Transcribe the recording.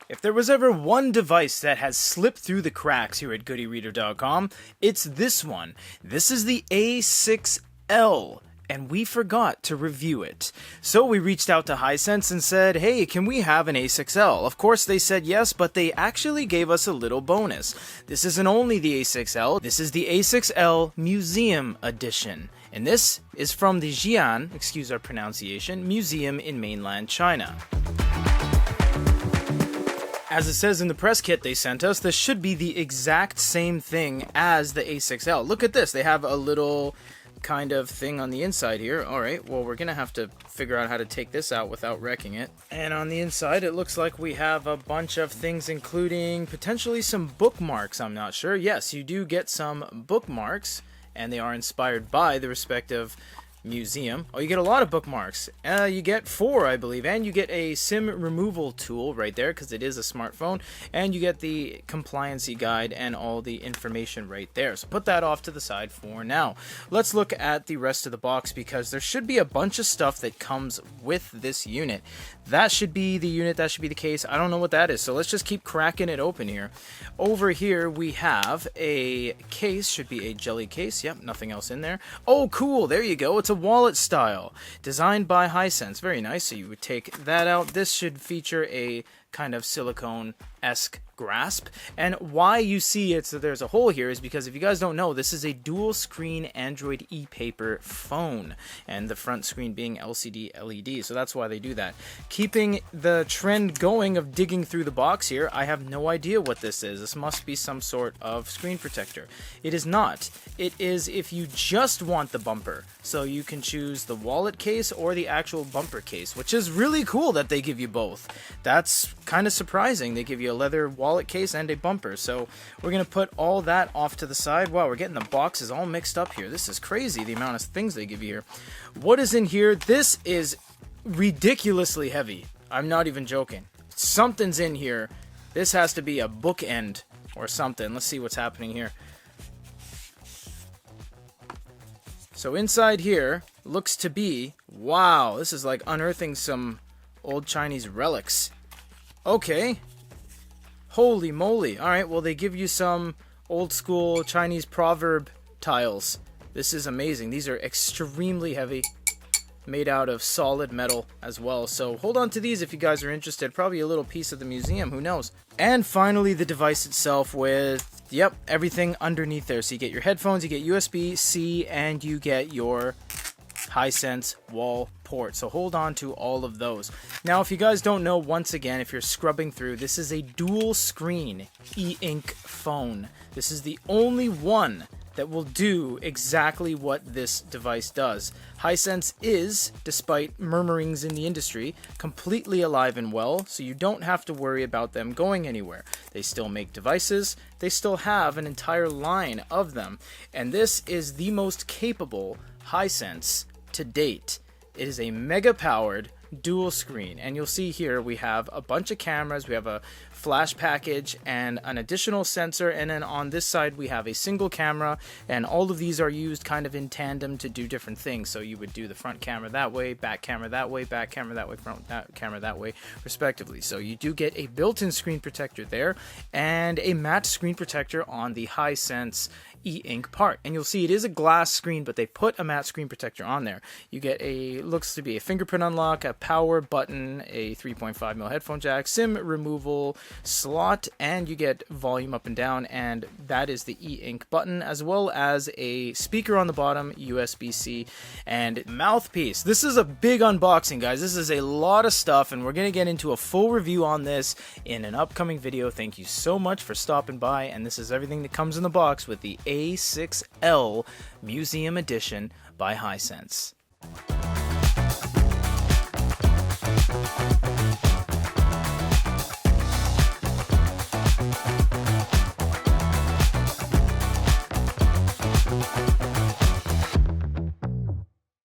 If there was ever one device that has slipped through the cracks here at GoodyReader.com, it's this one. This is the A6L, and we forgot to review it. So we reached out to Hisense and said, hey, can we have an A6L? Of course they said yes, but they actually gave us a little bonus. This isn't only the A6L, this is the A6L Museum Edition. And this is from the Xi'an, excuse our pronunciation, museum in mainland China. As it says in the press kit they sent us, this should be the exact same thing as the A6L. Look at this, they have a little kind of thing on the inside here. Alright, well we're gonna have to figure out how to take this out without wrecking it. And on the inside it looks like we have a bunch of things, including potentially some bookmarks, I'm not sure. Yes, you do get some bookmarks, and they are inspired by the respective museum. Oh, you get a lot of bookmarks. You get 4, I believe, and you get a SIM removal tool right there because it is a smartphone, and you get the compliancy guide and all the information right there. So put that off to the side for now. Let's look at the rest of the box because there should be a bunch of stuff that comes with this unit. That should be the unit, that should be the case. I don't know what that is, so let's just keep cracking it open here. Over here we have a case, should be a jelly case. Yep, nothing else in there. Oh, cool, there you go. It's a wallet style, designed by Hisense. Very nice. So you would take that out. This should feature a kind of silicone-esque grasp, and why you see it so there's a hole here is because if you guys don't know, this is a dual screen Android e-paper phone, and the front screen being LCD LED, so that's why they do that. Keeping the trend going of digging through the box here, I have no idea what this is. This must be some sort of screen protector. It is not. It is if you just want the bumper, so you can choose the wallet case or the actual bumper case, which is really cool that they give you both. That's kind of surprising. They give you a leather wallet case and a bumper, so we're gonna put all that off to the side. Wow, we're getting the boxes all mixed up here. This is crazy, the amount of things they give you here. What is in here? This is ridiculously heavy. I'm not even joking. Something's in here. This has to be a bookend or something. Let's see what's happening here. So inside here looks to be, wow, this is like unearthing some old Chinese relics. Okay. Holy moly. Alright, well they give you some old school Chinese proverb tiles. This is amazing. These are extremely heavy. Made out of solid metal as well. So hold on to these if you guys are interested. Probably a little piece of the museum, who knows. And finally the device itself with, yep, everything underneath there. So you get your headphones, you get USB-C, and you get your Hisense wall port. So hold on to all of those. Now, if you guys don't know, once again, if you're scrubbing through, this is a dual screen EINK phone. This is the only one that will do exactly what this device does. Hisense is, despite murmurings in the industry, completely alive and well, so you don't have to worry about them going anywhere. They still make devices, they still have an entire line of them, and this is the most capable Hisense to date. It is a mega-powered dual screen, and you'll see here we have a bunch of cameras, we have a flash package and an additional sensor, and then on this side we have a single camera, and all of these are used kind of in tandem to do different things. So you would do the front camera that way, back camera that way, back camera that way, front camera that way, respectively. So you do get a built-in screen protector there and a matte screen protector on the Hisense EINK part, and you'll see it is a glass screen, but they put a matte screen protector on there. You get a, looks to be a fingerprint unlock, a power button, a 3.5mm headphone jack, SIM removal slot, and you get volume up and down, and that is the EINK button, as well as a speaker on the bottom, USB-C, and mouthpiece. This is a big unboxing, guys. This is a lot of stuff, and we're going to get into a full review on this in an upcoming video. Thank you so much for stopping by, and this is everything that comes in the box with the A6L Museum Edition by Hisense.